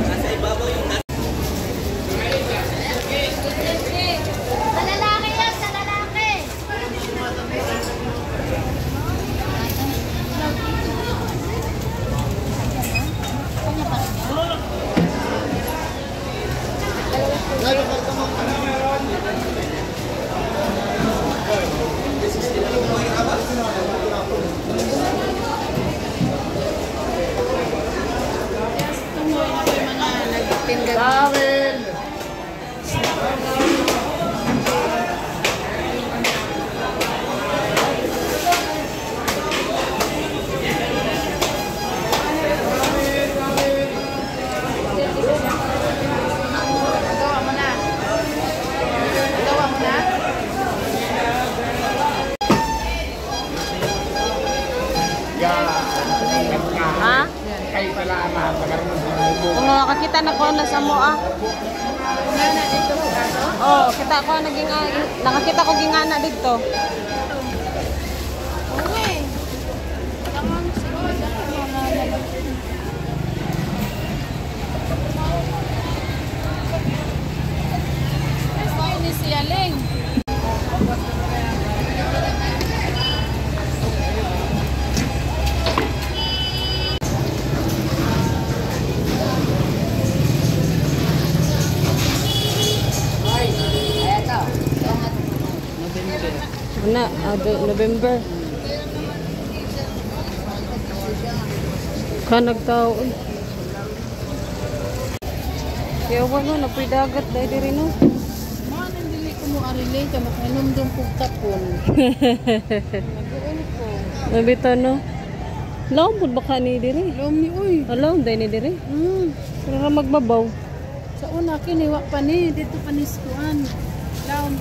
Nasa ibabaw yung Sa lalaki yan, sa lalaki. Tawel! Ha? Kay pala Kung nakakita na ko na sa mo ah. Oh, kita ko naging nakakita ko gingana dito. Ini si Aling. Na, November. Ka nagtao. Kaya wala na dagat dahil diri no. Mana dili ko mo arile ka makainom dong pugtapon. Nag-uul ko. Mabito no. Laom pud baka ni diri. Lom ni uy. Laom dahil ni diri. Para magbabaw. Sa una kini wa pa ni dito pa ni skuan. Lom.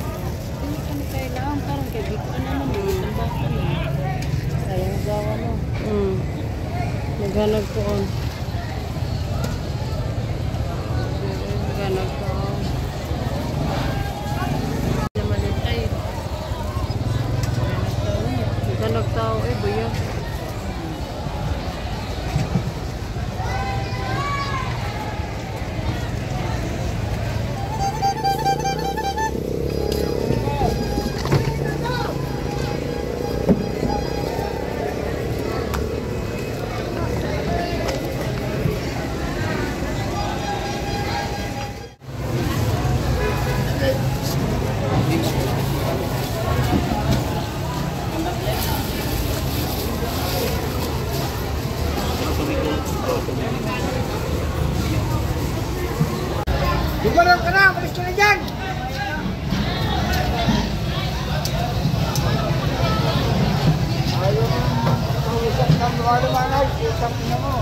Dili pa ni kay lom karon kay big ano na mo tambak ko ni. Sayang gawa no. Naghanap ko on. Naghanap ko on. Malitay. Naghanap tao eh buya. Gumalang ka na! Malis ka na dyan! Ayaw mo usap ng luha naman ay usap na mo.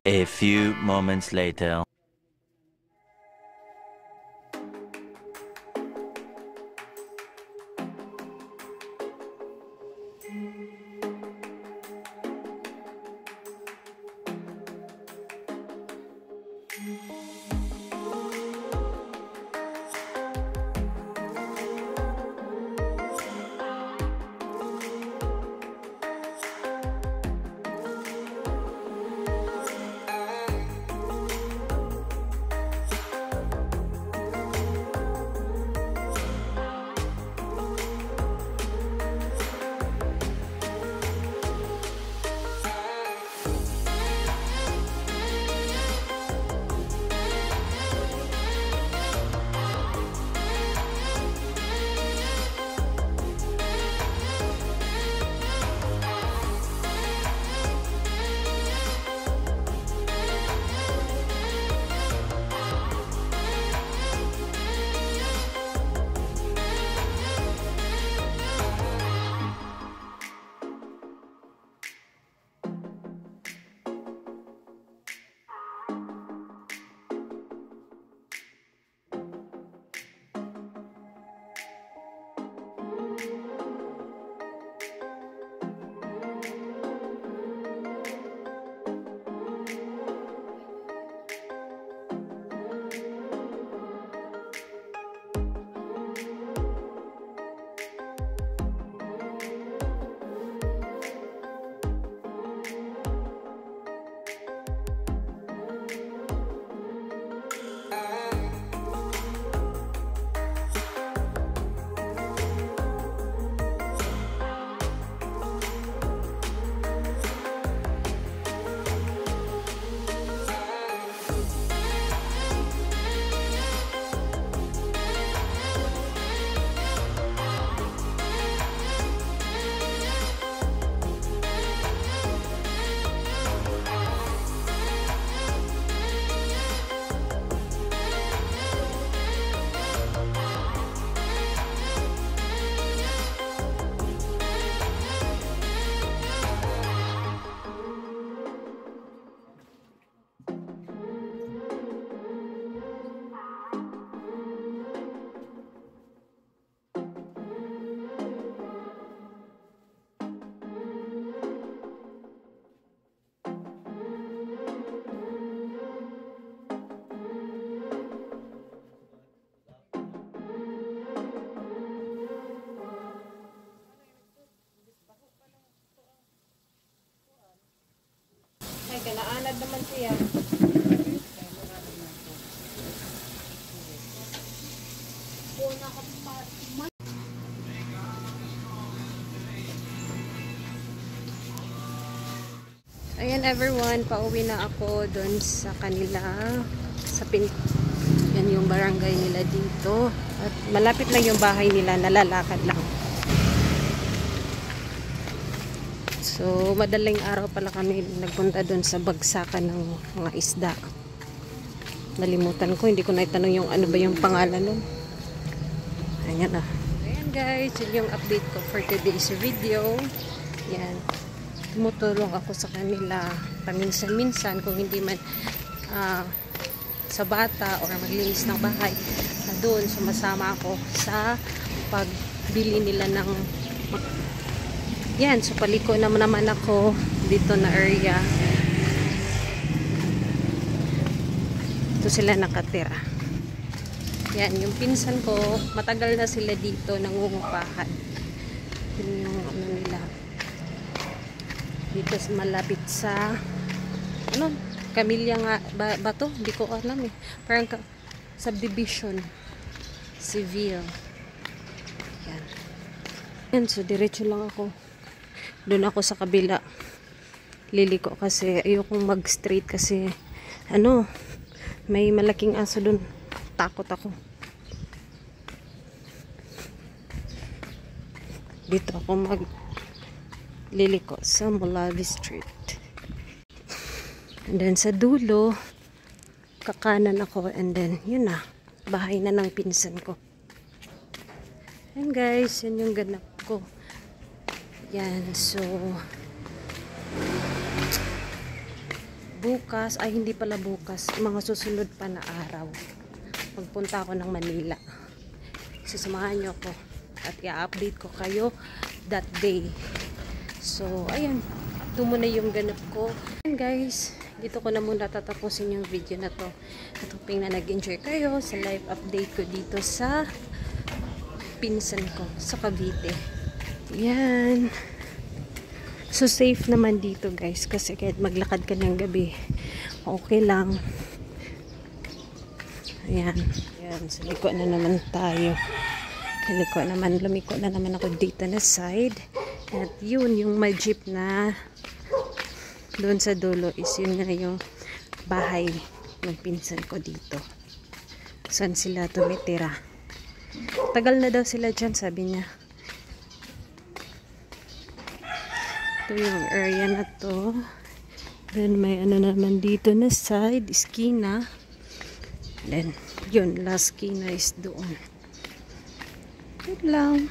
A few moments later. Bayad naman siya. Ayan everyone, pauwi na ako doon sa kanila yan yung barangay nila dito at malapit lang yung bahay nila, nalalakad lang. So madaling araw pala kami nagpunta doon sa bagsakan ng mga isda. Nalimutan ko, hindi ko na itanong yung ano ba yung pangalan nun. Ayan na. Ayan guys, yun yung update ko for today's video. Yan, tumutulong ako sa kanila paminsan-minsan kung hindi man sa bata or maglinis ng bahay. Doon sumasama ako sa pagbili nila ng yan. So paliko naman ako dito na area. Ito sila nakatira. Yan yung pinsan ko, matagal na sila dito nangungupahan. Yun yung ano nila dito malapit sa ano, Camilla nga ba to? Hindi ko alam eh. Parang subdivision civil. Yan. Yan, so diretso lang ako. Doon ako sa kabila. Liliko kasi ayokong mag-straight kasi ano, may malaking aso doon. Takot ako. Dito ako liliko sa Molavi Street. And then sa dulo, kakanan ako and then yun na, bahay na ng pinsan ko. And guys, yan yung ganap ko. Yan, so bukas, ay hindi pala bukas, mga susunod pa na araw magpunta ako ng Manila. Sasamahan nyo ako at i-update ko kayo that day. So ayan, ito muna yung ganap ko. And guys, dito ko na muna tatapusin yung video na to. At hoping na nag-enjoy kayo sa live update ko dito sa pinsan ko sa Cavite. Yan. So safe naman dito guys, kasi kahit maglakad ka ng gabi, okay lang. Ayan. Ayan, so liko na naman tayo. Lumiko na naman ako dito na side. At yun, yung may jeep na doon sa dulo is yun na yung bahay ng pinsan ko dito. Saan sila tumitira. Tagal na daw sila dyan, sabi niya. Ito yung area na to. Then may ano naman dito na side, iskina. Then yun, last skina is doon. Good lang.